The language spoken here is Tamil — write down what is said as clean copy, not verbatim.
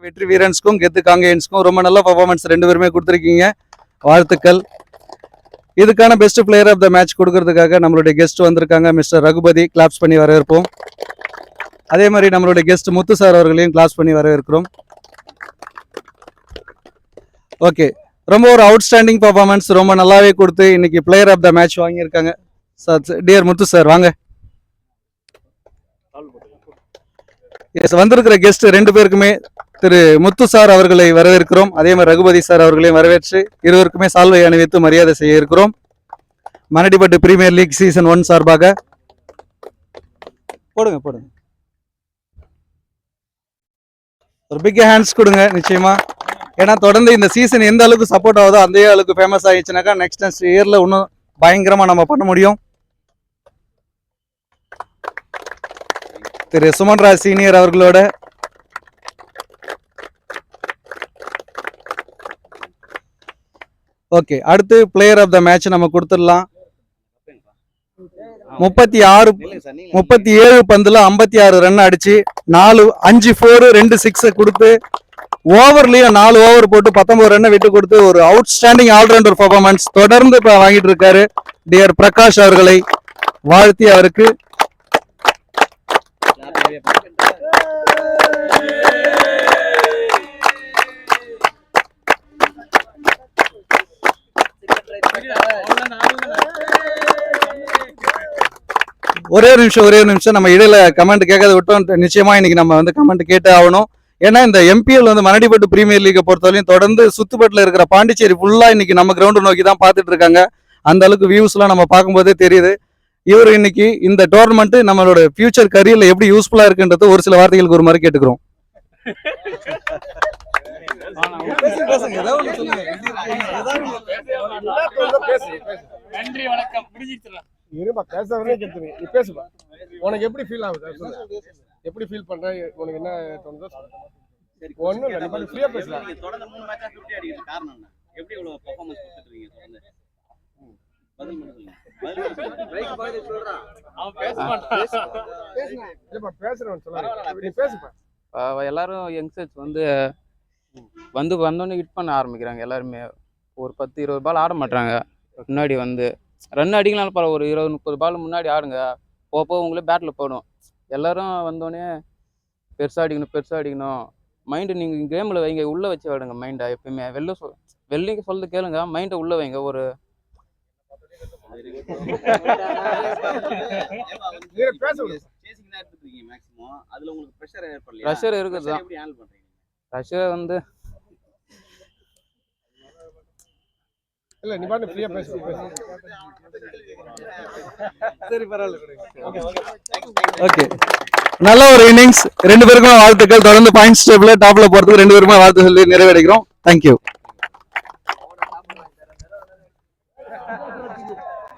வெற்றி வீரன்ஸ்க்கும் கெத்து காங்கேயன்ஸ்க்கும் ரொம்ப நல்ல பர்ஃபார்மன்ஸ் ரெண்டு பேருமே கொடுத்துருக்கீங்க, வாழ்த்துக்கள். இதுக்கான best player of the match கொடுக்கறதுக்காக நம்மளுடைய கெஸ்ட் வந்திருக்காங்க, மிஸ்டர் ரகுபதி. கிளாப்ஸ் பண்ணி வரவேற்போம். அதே மாதிரி நம்மளுடைய கெஸ்ட் முத்து சார் அவர்களையும் கிளாப்ஸ் பண்ணி வரவேற்கிறோம். ஓகே, ரொம்ப ஒரு அவுட்ஸ்டாண்டிங் பர்ஃபார்மன்ஸ், ரொம்ப நல்லாவே கொடுத்து இன்னைக்கு பிளேயர் ஆஃப் த மேட்ச் வாங்கியிருக்காங்க சார். டியர் முத்து சார் வாங்க. எஸ், வந்திருக்கிற கெஸ்ட் ரெண்டு பேருக்குமே திரு முத்து சார் அவர்களை வரவேற்கிறோம். அதே மாதிரி ரகுபதி சார் அவர்களையும் வரவேற்று இருவருக்குமே சால்வை அணிவித்து மரியாதை செய்ய இருக்கிறோம். மணடிப்பட்டு பிரீமியர் லீக் சீசன் 1 சார்பாக போடுங்க போடுங்க, ஒரு பிக் ஹேண்ட்ஸ் கொடுங்க நிச்சயமா. ஏன்னா தொடர்ந்து இந்த சீசன் எந்த அளவுக்கு சப்போர்ட் ஆகுதோ அந்த அளவுக்கு ஃபேமஸ் ஆகிடுச்சுனாக்கா நெக்ஸ்ட் இயர்ல இன்னும் பயங்கரமா நம்ம பண்ண முடியும். திரு சுமன்ராஜ் சீனியர் அவர்களோட ஓகே, அடுத்து பிளேயர் ஆஃப் த மேட்ச் நம்ம கொடுத்துடலாம். 37 பந்துல 56 ரன் அடிச்சு 5 4 2 6 கொடுத்து ஓவர்லயும் 4 ஓவர் போட்டு 19 ரன் விட்டு கொடுத்து ஒரு அவுட்ஸ்டாண்டிங் ஆல்ரவுண்டர் பர்ஃபார்மன்ஸ் தொடர்ந்து இப்ப வாங்கிட்டு இருக்காரு. டியர் பிரகாஷ் அவர்களை வாழ்த்தி அவருக்கு ஒரே நிமிஷம் நம்ம இடையில கமெண்ட் கேட்காத விட்டோம். நிச்சயமா இன்னைக்கு நம்ம வந்து கமெண்ட் கேட்டே ஆகணும். ஏன்னா இந்த எம்பிஎல் வந்து மணடிப்பட்டு பிரீமியர் லீகை பொறுத்தவரையும் தொடர்ந்து சுத்துப்பட்டுல இருக்கிற பாண்டிச்சேரி ஃபுல்லா இன்னைக்கு நம்ம கிரவுண்ட் நோக்கி தான் பார்த்துட்டு இருக்காங்க. அந்த அளவுக்கு வியூஸ் எல்லாம் நம்ம பார்க்கும்போதே தெரியுது. இவர் இன்னைக்கு இந்த டோர்னமெண்ட் நம்மளோட ஃபியூச்சர் கரியர்ல எப்படி யூஸ்ஃபுல்லா இருக்குன்றது ஒரு சில வார்த்தைகளுக்கு ஒரு மாதிரி கேட்டுக்கிறோம். நன்றி, வணக்கம். உனக்கு எப்படி ஃபீல் ஆகுது? எப்படி ஃபீல் பண்ற? உனக்கு என்ன தோணுதோ ஒண்ணும் இல்ல, நீ ஃப்ரீயா பேசலாம். நீங்க தொடர்ந்து 3 மேட்சா 50 அடிக்கிற காரணம் என்ன? எப்படி இவ்வளவு பெர்ஃபார்மன்ஸ் கொடுத்துட்டு இருக்கீங்க தொடர்ந்து? பதில் பண்ணுங்க. ரைட் பாய் சொல்றா. அவன் பேச மாட்டான். இல்லப்பா பேசுறேன்னு சொல்றாங்க. நீ பேசுப்பா. எல்லாரும் யங்ஸ்டர்ஸ் வந்தோடனே ஹிட் பண்ண ஆரம்பிக்கிறாங்க. எல்லாருமே ஒரு 10-20 பால் ஆட மாட்டாங்க. முன்னாடி வந்து ரன் அடிக்கலாம் பரவாயில்ல, ஒரு 20-30 பால் முன்னாடி ஆடுங்க. போக உங்களே பேட்டில் போடும். எல்லாரும் வந்தோடனே பெருசாக அடிக்கணும். மைண்டு நீங்கள் கேமில் வைங்க, உள்ளே வச்சு விடுங்க மைண்டை. எப்பயுமே வெளியே சொல்றது கேளுங்க, மைண்டை உள்ளே வைங்க. ஒரு ப்ரெஷர் இருக்குது தான். ப்ரெஷர் வந்து இல்ல, நீ பாட்டு ஃப்ரீயா பேசு. சரி பரவாயில்ல. ஓகே, நல்ல ஒரு இன்னிங்ஸ். ரெண்டு பேருக்கும் வாழ்த்துக்கள். தொடர்ந்து பாயிண்ட்ஸ் டேபிள்ல டாப்ல போறதுக்கு ரெண்டு பேருமே வாழ்த்து சொல்லி நிறைவேறிக்கிறோம். தேங்க்யூ.